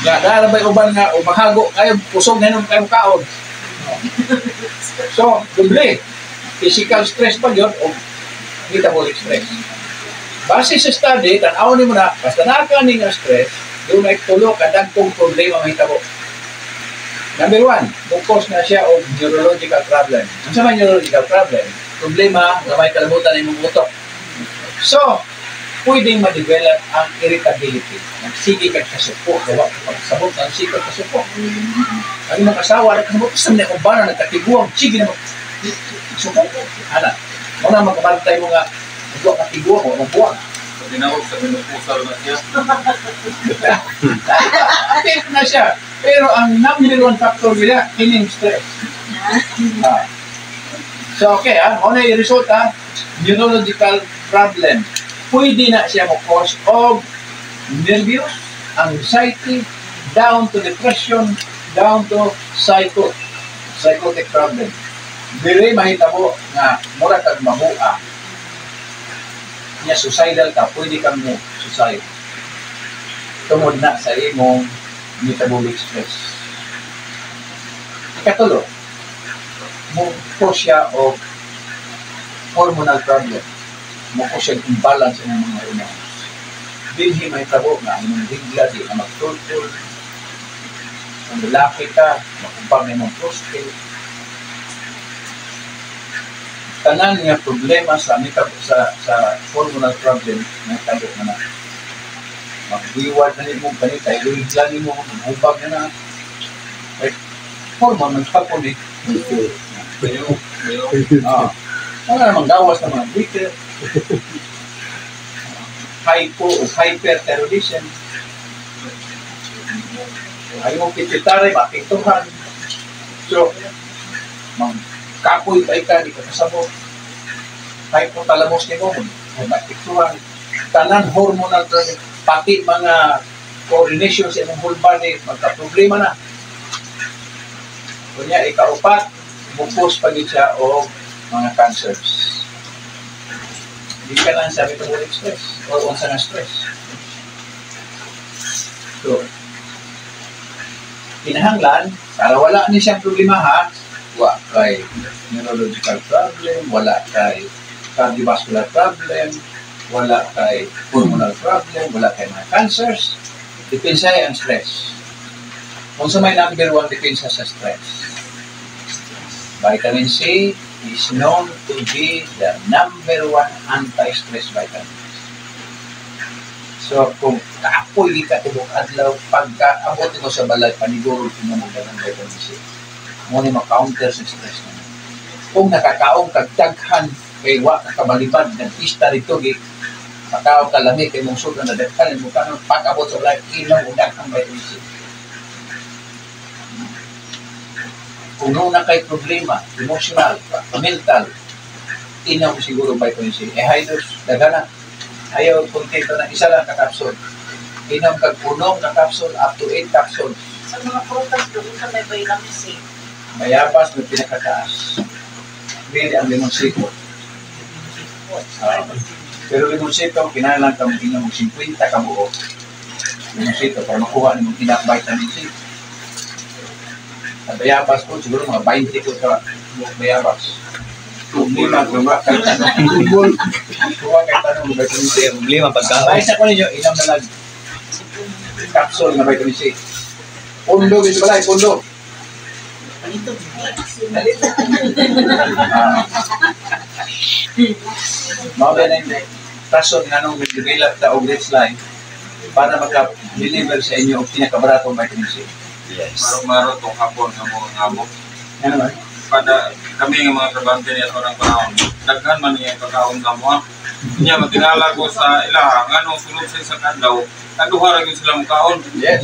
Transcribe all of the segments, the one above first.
Nga, darabay uban nga, o maghago, kayo, pusog na nung kayo kaon. So, doble. Physical stress pa yun, o metabolic stress. Base sa study, tanaw ni mo na, basta nakaning nga stress, doon ay tulo, kadagkong problema mahitabo. Number 1, bukos na siya o neurological problem. Ano sa may neurological problem? Problema na may kalabutan na imong utok. So, pwedeng ma-develop ang irritability. Nagsige ka sa suko, gawa ka pagsabot, nagsige ka sa suko. Ang mga asawa, nagkasabot, saan na kung ba na nagkatiguang, sige na suko. Ano? Muna magkabantay mo nga, nagwa katiguang o magbuwang. Tinawag sa pinupusal na siya. Active na siya. Pero ang number 1 factor nila, kining stress. So, okay, ano yung result, neurological problem. Pwede na siya mo-cause of nervous, anxiety, down to depression, down to psychotic problem. Dili mahitabo nga mura kag mabuha. Nya suicidal ka, pwede kang mo suicide. Tungod na sa imong metabolic stress. Ikatulo, mo-cause siya of hormonal problem. Mo-cause siya imbalance ng mga hormones. Dinhi may tabo na ang bigla di na magtultul. Kung lalaki ka, makumpang na mong prostate. Tanan nga problema sa hormonal problem na tabo na na. Magbiwad na rin mong ganita, iluhiglan mo, maghubag na na. Hormone, nagpapon eh. Ano namang gawas ng mga bitter, hypo o hyperthyroidism. Ayaw mong pituitary, makiktuhan. So, kapoy pa ika, di ka kasabot. Hypothalamus ni mo, makiktuhan. Tanan hormonal training, pati mga coordination sa imong whole body, magka-problema na. Kunya, ikaupat, bukos pa siya o mga cancers. Hindi ka lang sa metabolic stress o unsa na stress. So, kinahanglan, para wala ni siyang problema ha, wala kay neurological problem, wala kay cardiovascular problem, wala kay hormonal problem, wala kay mga cancers, depensa ang stress. Kung sa may number 1 depensa sa stress. Vitamin C is known to be the number 1 anti-stress vitamin. So, kung kaapoy di ka tubong adlaw, pagka-abot ito sa balay, paniguro ito mo ng vitamin C. Muna ma-counter sa stress na. Kung nakakaong kagdaghan, kay wa kabalibad ng pista rito, makaw kalami kay mong sudan na daghan, mo kanang pag-abot sa balay, inaw ang vitamin C. Kung na kay problema, emotional, mental, inaw mo siguro vitamin C. High dose, dagana. Ayaw kontento na isa lang kakapsol. Inom kag punong kakapsol up to 8 capsules. Sa mga prutas doon sa may vitamin C. Mayapas may pinakataas. Hindi ang limonsito. Pero limonsito, kinahanglan ka mong inom 50 kabuo. Limonsito, para makuha ni mong vitamin C. At bayabas po, siguro mga 20 po sa bayabas. Lima, kuha kay tanong vitamin C. Lima pagkaon. Ay, sa ko ninyo, inom na lang. Capsule na vitamin C. Pundo, gusto pala, pundo. Mga na yung rason nga nung develop ta og rich line para maka-deliver sa inyo og pinakabaratong vitamin C. Yes. Maro-maro itong hapon ng mga ngabok. Ano ba? Pada kami ng mga trabante niya sa orang panahon, daghan man niya pagkaon sa mga. Niya, matinala ko sa ilaha, nga nung sunod sa isang adlaw, kaduha rin sila mong kaon. Yes.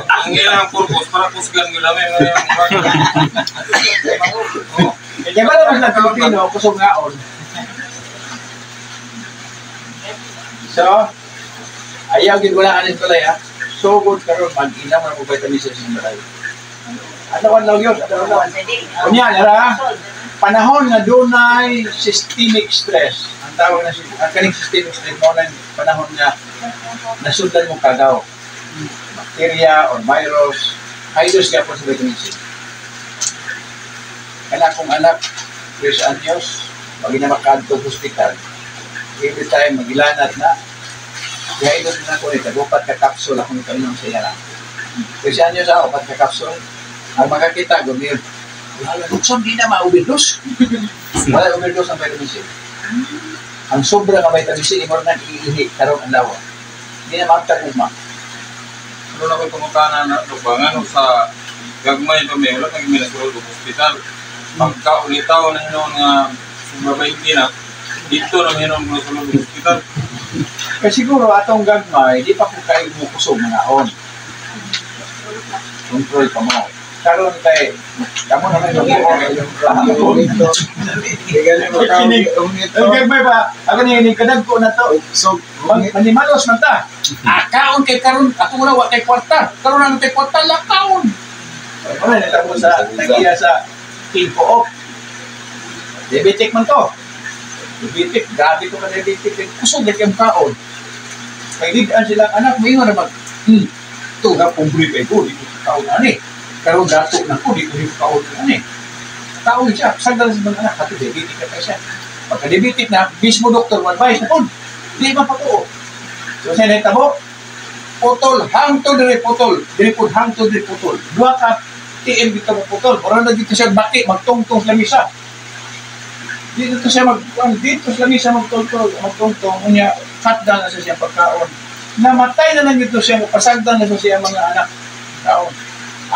Ang ilang purpose, para pusgan nyo namin. Kaya ba naman ng Pilipino, kusog ngaon? So, ayaw ginwalaan ito lang ha. So good karon mag-ina mo ng vitamin C sa balay. Ano lang yun? Kunya, nara, panahon na dunay systemic stress. Ang tawag na kaning systemic stress mo na panahon na nasundan mo kagaw. bacteria or virus, high-dose ka po sa vitamin C. Kaya akong anak, 3 anyos, pag na makadto hospital, every time magilanat na, kaya ito na ko ito, 4 ka kapsul akong ikainom sa iya lang. 3 anyos ako, 4 ka kapsul, ang makakita, gumil, wala, luksong di na ma-overdose. Wala overdose ang vitamin C. Ang sobra ng vitamin C, imor na iihi, karong ang lawa. Hindi na makakaguma. Ano na ko'y pangutanan na ito ba? Nga sa gagmay ito may wala naging minasulod sa hospital. Pagkaulitaw na hinon nga sumabay na, dito na hinon minasulod sa hospital. Kasi siguro atong gagmay, di pa po kayo mo kusog mga on. Control pa mo. Karon kay kamo naman yung gagmay ba? Ako ni kadag ko na to. So, manimalos man ta. Kaon kay karon ako muna wa kay kwarta. Karon na kay kwarta la kaon. Wala na mo sa tagiya sa King Co-op. Diabetic man to. Diabetic, grabe ko ka diabetic. Kusog na kayong kaon. Kaya digaan sila, anak, may nga naman. Ito nga, pumbre kay ko, di ko kaon ani. Pero dato na ko, di ko kaon ani. Kaon siya, sagdala sa mga anak, kato diabetic ka pa siya. Pagka diabetic na, mismo doktor, advice na po. Di ba pa to? So, sa netabo, putol, hangto dire putol. Dire po, hangto dire putol. Dua ka, TM dito mo putol. Parang na dito siya bati, magtungtong sa misa. Dito siya dito sa misa magtungtong. Kanya, cut down na siya pagkaon. Namatay na lang dito siya, pasagdan na siya mga anak. Kaon.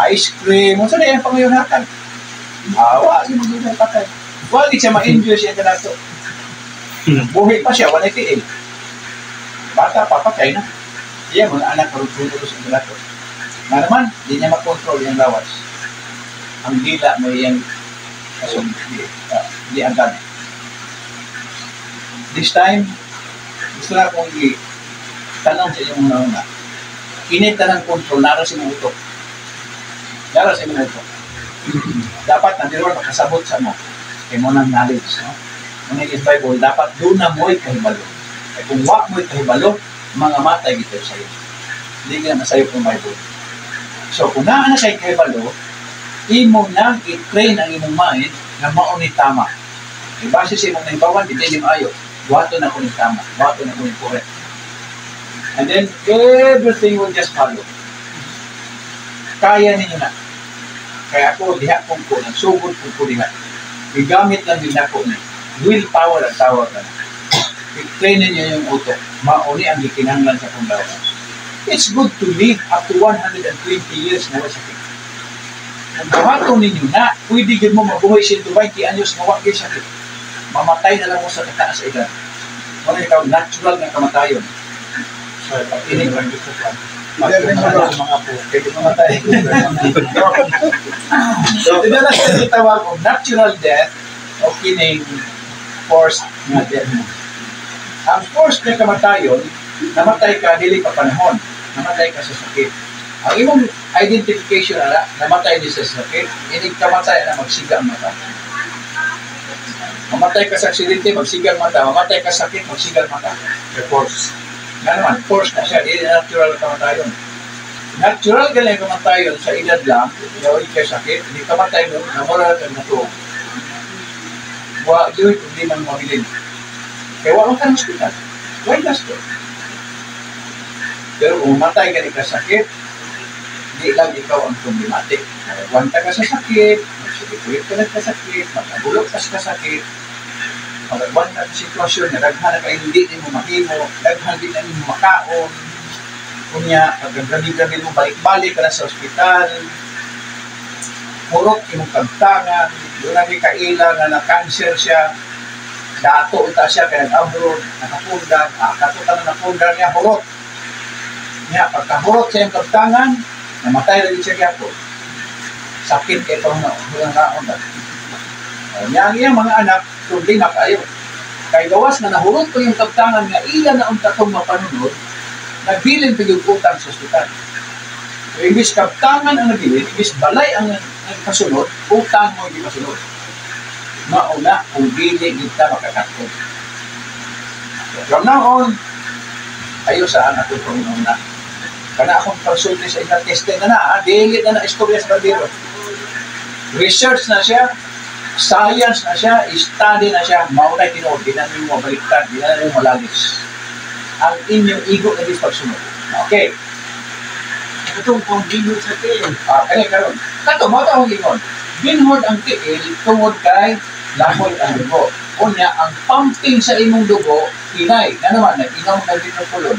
Ice cream, mo sa na yung pangayunatan. Awa, di mo doon patay. Wali siya ma-enjoy siya ka nato. Buhay pa siya, wala TM. Bata pa, patay na. Iya, mga anak karutulog sa nato. Na naman, di niya makontrol yung lawas. Ang dila mo yung di agad. This time, gusto na akong tanong sa inyong una. Init na ng control, nara si mga utok. Nara si mga utok. Dapat nandiroon makasabot sa mo. Kaya mo ng knowledge. No? Muna yung Bible, dapat doon na mo'y kahibalo. Kaya kung wak mo'y kahibalo, mga matay gito sa iyo. Hindi ka na sa iyo kung Bible. So, kung naana sa kahibalo, imo nang i-train ang imong mind na mauni tama. E base sa imong naibawan, hindi mo ayo. Buhato na ko ni tama. Buhato na ko ni correct. And then, everything will just follow. Kaya ninyo na. Kaya ako, diha kong ko, nagsugod kong ko diha. Igamit lang din ako na. Willpower ang tawag na. I-train ninyo yung utok. Mauni ang ikinanglan sa kong lawan. It's good to live up to 120 years na sakit. Kung buhaton ninyo na, pwede din mo mabuhay 120 anyos na wakil sakit. Mamatay na lang mo sa kataas sa edad. Wala ikaw, natural na kamatayon. So, pag-inig lang dito sa mga po, pwede mamatay. So, ito na siya itawag o natural death o kining forced na death. Ang forced na kamatayon, namatay ka, dili pa panahon. Namatay ka sa sakit. Ang imong identification na namatay din sa sakit, inig kamatay na magsiga ang mata. Mamatay ka sa aksidente, magsiga ang mata. Mamatay ka sa sakit, magsiga ang mata. The force. Nga naman, force na siya. Hindi natural na kamatayon. Natural ka lang kamatayon sa edad lang, gawin ka sakit, hindi kamatay mo, namoral ka na to. Yun, hindi nang mabilin. Kaya wala ka ng hospital. Why does to? Pero kung matay ka sa sakit, hindi lang ikaw ang problematic. Nagwanta ka sa sakit, magsipikulit ka na sa sakit, magkabulok ka sa sakit, magwanta ka sa sitwasyon na daghan na hindi din mo mahimo, daghan din na mo makaon, kunya, pagkagabi-gabi mo balik-balik ka na sa ospital, murok imong kagtangan, doon ang ikaila nga na-cancer siya, dato ita siya kaya nag-abroad, nakapundan, katutan na napundan niya, hurot. Niya, pagkahurot sa iyong kagtangan, namatay rin siya gyapon. Sakit kay itong naon na. Niya ang iyang mga anak, problema kayo. Kay gawas na nahurot ko yung kagtangan nga ilan na ang tatong mapanunod, nagbilin pa yung utang sa ospital. So, ibis kagtangan ang nagbilin, ibis balay ang kasunod, utang mo yung kasunod. Mauna kung dili kita makakatod. So, from now on, ayo saan ako Panginoon na. Kana akong consulting sa inyong testing na daily na istorya sa kaldero. Research na siya, science na siya, study na siya, maunay tinuod, di na nyo mabaliktad, di na nyo malagis. Ang inyong ego na di pagsunod. Okay. Itong pang-binod sa tiil. Kaya karon. Kato, mo ito akong ingon. Binhod ang tiil, tungod kay lahoy ang dugo. Unya, ang pumping sa imong dugo, hinay. Ano naman, nag-inom ng micropulol.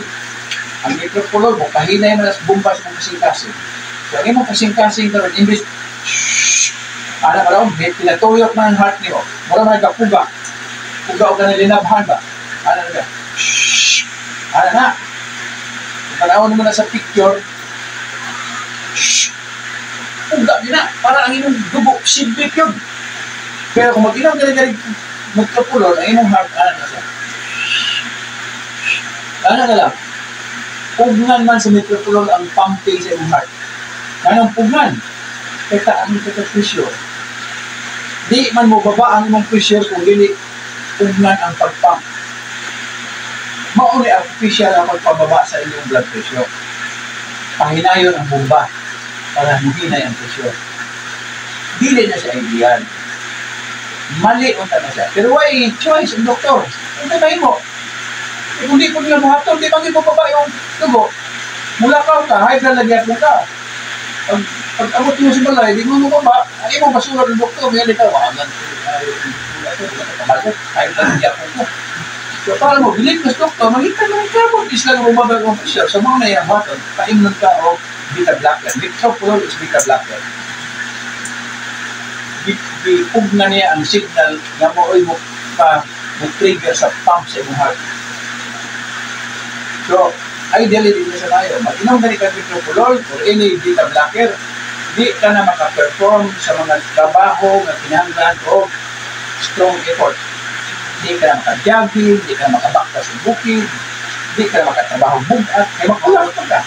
Ang micropulol mo, pahinay mo na bumbas mong kasing-kasing. So, ang imong kasing-kasing karon, imbis, ano ka lang, pinatuyok man ang heart niyo. Mura man kapuga. Puga o ka na linabhan ba? Ano na ka? Ano na? Panahon mo na sa picture, puga din na. Para ang imong dugo, sidbit yun. Pero kung mag-inom ka na magkapulol, ang imong heart, ano na siya? Ano na lang? Pugnan man sa micropulol ang pumping sa imong heart. Anong pugnan? Kaya ang ito presyo. Di man mo baba ang imong pressure kung dili pugnan ang pagpump. Mauni artificial ang pagpababa sa inyong blood pressure. Pahinayon ang bomba para muhinay ang pressure. Dili na siya ideal. Mali unta na siya. Pero why choice ang doktor? Ano ba mo? Kung di po nila buhaton, di bang ibababa yung dugo? Mula ka, high blood lagyan mo ka. Pag abot mo sa balay, di mo ba, ay mo basura ng doktor, may alita, wagan. Ay, tanggap ko. So, para mo, bilip na sa doktor, makita mo yung carbon, isla na bumabag ang pressure. So, mga nayahatan, paimnon ka o beta-blocker. Micropulol is beta-blocker. Ipugna niya ang signal na mooy mo pa mag-trigger sa pump sa imong heart. So, ideally, din na sa tayo. Mag-inom ka ni micropulol or any beta-blocker, di ka na makaperform sa mga trabaho na kinahanglan o strong effort. Di ka na makajogging, di ka na makabakta sa bukid, di ka na makatrabaho bugat, kaya makulang ka.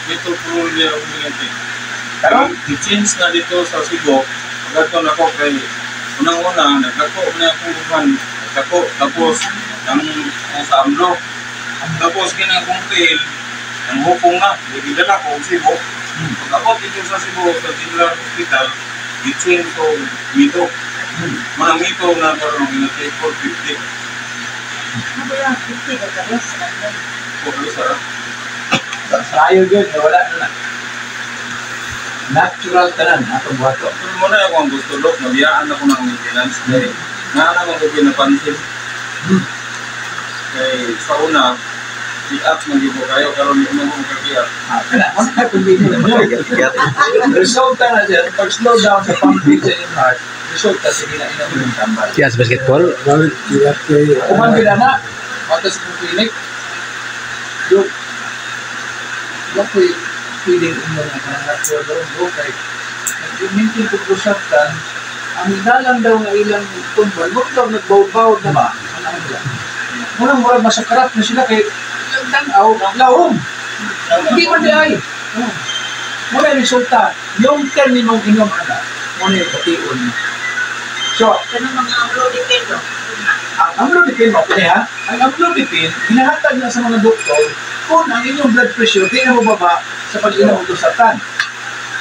Dito po niya umilinti. Karon? I-change na dito sa Cebu. Pagkato na ko kay unang-una, nagkako na kung nagkako, tapos ang sa amlo. Tapos kinakong tail, ang hupong na, nagidala ko ang Cebu. Pag-abot dito sa Cebu, sa General Hospital, i-change ko mito. Manang mito na parang ginatay for 50. Ano ba yung 50 na karos? Sayo yun, wala na. Natural tanan, atong buhato. Pero muna ako ang gusto doon, nabiyaan ako ng maintenance. Kaya naanang ako pinapansin. Kaya sa una, i-up ng ibo kayo, karoon yung mga kakiyak. Resulta na siya, pag slow down sa pumping sa inyong heart, resulta sa ginainom yung tambal. Yes, basketball. Kuman bila na, matas ng clinic, yung feeling mo na natural daw, kaya nag-mintin ko kusaptan, ang dalang daw na ilang tumbal, huwag daw nagbaw-baw na ba? Murang masakarat na sila kay tanaw, laom. Hindi man di ay. Muna resulta, yung terminong inyong anak, muna yung patiun. So, Ganun mga amlodipin, ang amlodipin mo, kaya ang amlodipin, hinahatag na sa mga doktor kung ang inyong blood pressure di na mababa sa pag-inom ng dosatan.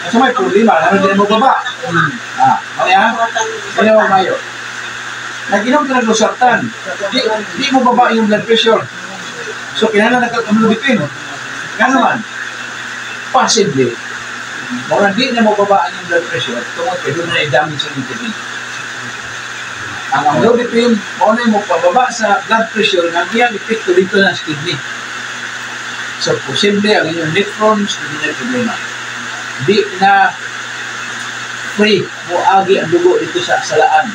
Kasi may problema, ano di na mababa? Kaya, kaya mo mayo. Nag-inom ka ng dosatan, di mo baba yung blood pressure. So, kinala nagkakamlodipin. Nga naman, possibly, mura di na mababa yung blood pressure, tungkol kayo doon na i-damage sa kidney. Ang amlodipine, muna mo pababa sa blood pressure, nagyang epekto dito ng kidney. So, posible ang inyong nephrons, hindi na problema. Di na free mo agi ang dugo dito sa salaan.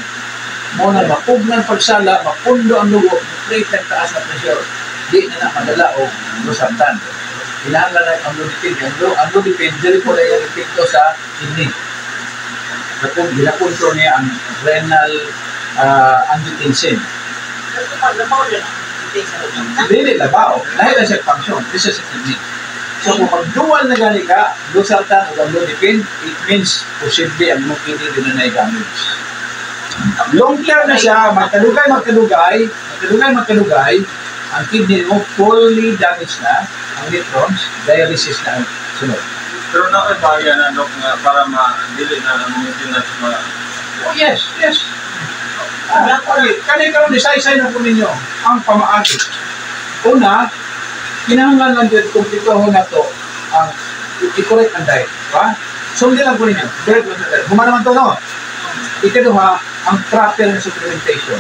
Muna mapugnan pagsala, mapundo ang dugo, straight ang taas na pressure. Di na madala o lusabtan. Kailangan na ang amlodipine. Ang amlodipine, dili po na yung epekto sa kidney. Ginapunto niya ang renal angiotensin. Dili labaw, dahil na siya function, this is a kidney. So kung mag-dual na gani ka, lusartan o amlodipine, it means posible ang mong kidney din na damage. Long term na siya, magkalugay, ang kidney mo fully damaged na, ang nephrons, dialysis na Sunod. Pero na ay bahaya na dok nga para ma-dili na ang maintenance Oh, yes, yes. Kani karon isay-say na po ninyo ang pamaagi. Una, kinahanglan lang dito kung itohon na to ang i-correct ang diet. Ba? Sundin lang po ninyo. Correct lang sa diet. Huma naman to, no? Ikaduha, ang proper na supplementation.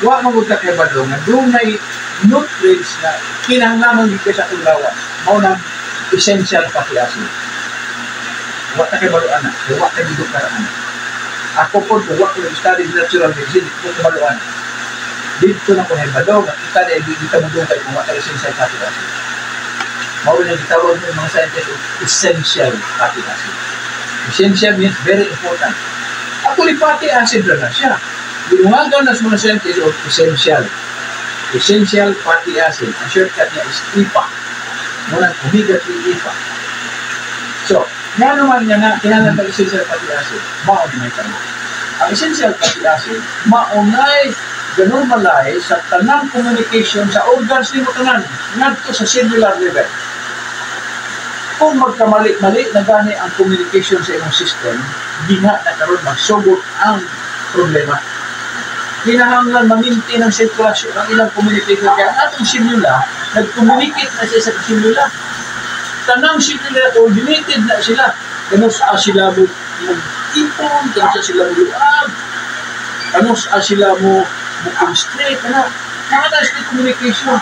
Wa magugta kay badong na doon may nutrients na kinahanglan dito sa ulawan. Mao na essential fatty acid. Wa ta kay badong na. Wa ta dito karaan. Ako po, wa ko study natural medicine, dito ko baluan. Dito na ko na badong, kita na dito mo doon kay mga essential fatty acid. Mao na gitawag ng mga scientists essential fatty acid. Essential means very important. Actually, fatty acid na siya. Lumagan na sa mga scientists of essential. Essential fatty acid. Ang shortcut niya is EPA. Muna, omega-3 EPA. So, nga naman niya na kailangan ng essential fatty acid, maunay ka na. Ang essential fatty acid, maunay normalize sa tanang communication sa organs ni mo tanan, ngadto sa cellular level. Kung magkamali-mali na gani ang communication sa imong system, di na nakaroon magsugod ang problema. Kinahanglan ma-maintain ang sirkulasyon ng ilang communication. Kaya ang atong simula, nag-communicate na siya sa simula. Tanang simula, coordinated na sila. Kano sa sila mo mag-ipon, kano sa sila mo luab, kano sa sila mo constrict, nakataas na communication.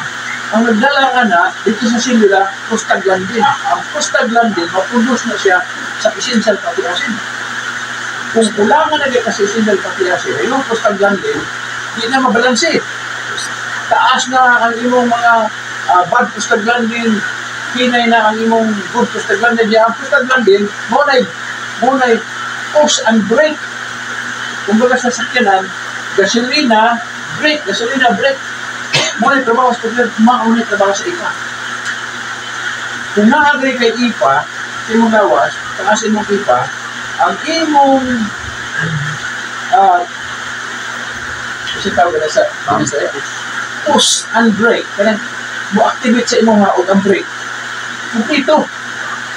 Ang nagdala ka na, dito sa simula, prostaglandin. Ang prostaglandin, mapundos na siya sa essential fatty acid. Kung kulangan na ka sa essential fatty acid, yung prostaglandin, hindi na mabalansi. Taas na ang imong mga bad prostaglandin, hinay na ang imong good prostaglandin. Ang prostaglandin, munay, pause and break. Kung baga sa sakyanan, gasolina, break. Munay trabaho sa prostaglandin, maunay trabaho sa IPA. Kung naagay kay IPA, sa imong lawas, taas imong IPA, ang imong kasi tawag na sa push and break, kanang mo-activate sa imong haog ang break. Ito,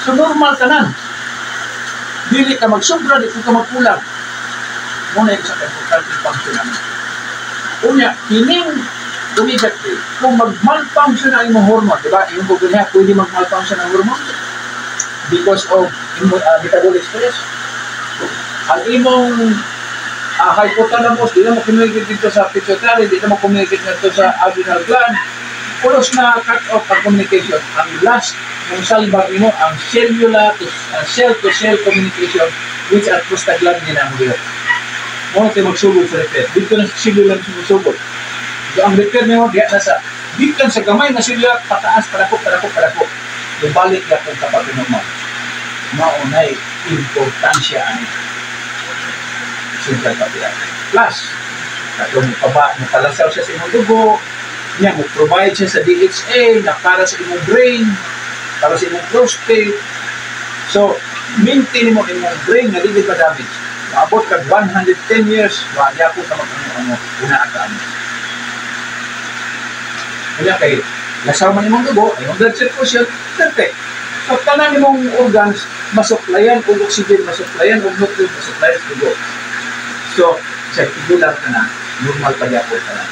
so normal ka na. Dili ka magsobra, di ka magkulang. Muna yung sa importante function naman. Unya, kining omega-3, kung mag-malfunction ang imong hormone, diba? Yung niya, pwede mag-malfunction ang hormone because of metabolic stress. Ang imong hypothalamus, di na mo-communicate dito sa pituitary, di na mo-communicate dito sa adrenal gland, pulos na cut off ang communication. Ang last, yung salbag mo, ang cellular to cell-to-cell communication, which are prostaglandin ang mga. Muna tayo magsugod sa repair. Dito na sa cellular magsugod. So, ang repair mo, diyan na sa, dito sa gamay na cellular, pataas, padako. Ibalik na kung kapag normal. Maunay, importansya ang central fatty acid. Plus, napalasaw siya sa imong dugo, niya mo-provide siya sa DHA na para sa imong brain, para sa imong prostate. So, maintain mo imong brain na hindi pa damage. Maabot ka 110 years, wala po ka mag-ano, unaagaan. Kaya kay, lasaw man imong dugo, imong blood circulation, perfect. So, tanan imong organs, masuklayan o oxygen, masuklayan o nutrient, masuklayan sa dugo. So, sa tigular ka na, normal pa yapon ka na.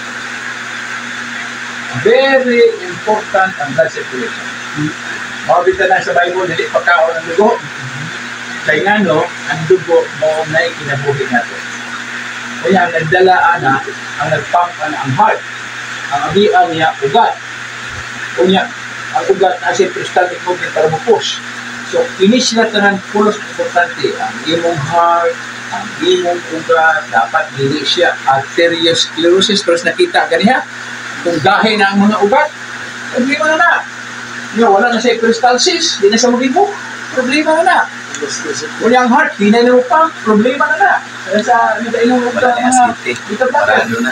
Very important ang blood circulation. Mabita na sa Bible, hindi pagkaon ng dugo. Kaya nga no, ang dugo mo na kinabuhi nato. Kaya ang nagdala na, ang nagpump ang heart. Ang abian niya, ugat. Kanya, ang ugat na siya peristaltic movement para mag-push. So, inis na tanan pulos importante. Ang imong heart, ang imong ugat, dapat dili siya arteriosclerosis. Terus nakita ganiha, kung gahe na ang mga ugat, problema na. Wala na siya peristalsis, di na siya mag-ibo, problema na. Kung ang heart, di na pump, problema na. Kaya sa inyong ugat mga itablagan,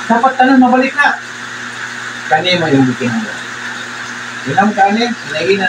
dapat tanan mabalik na. Kani mo yung bikin mo. Ilang kani, hinahina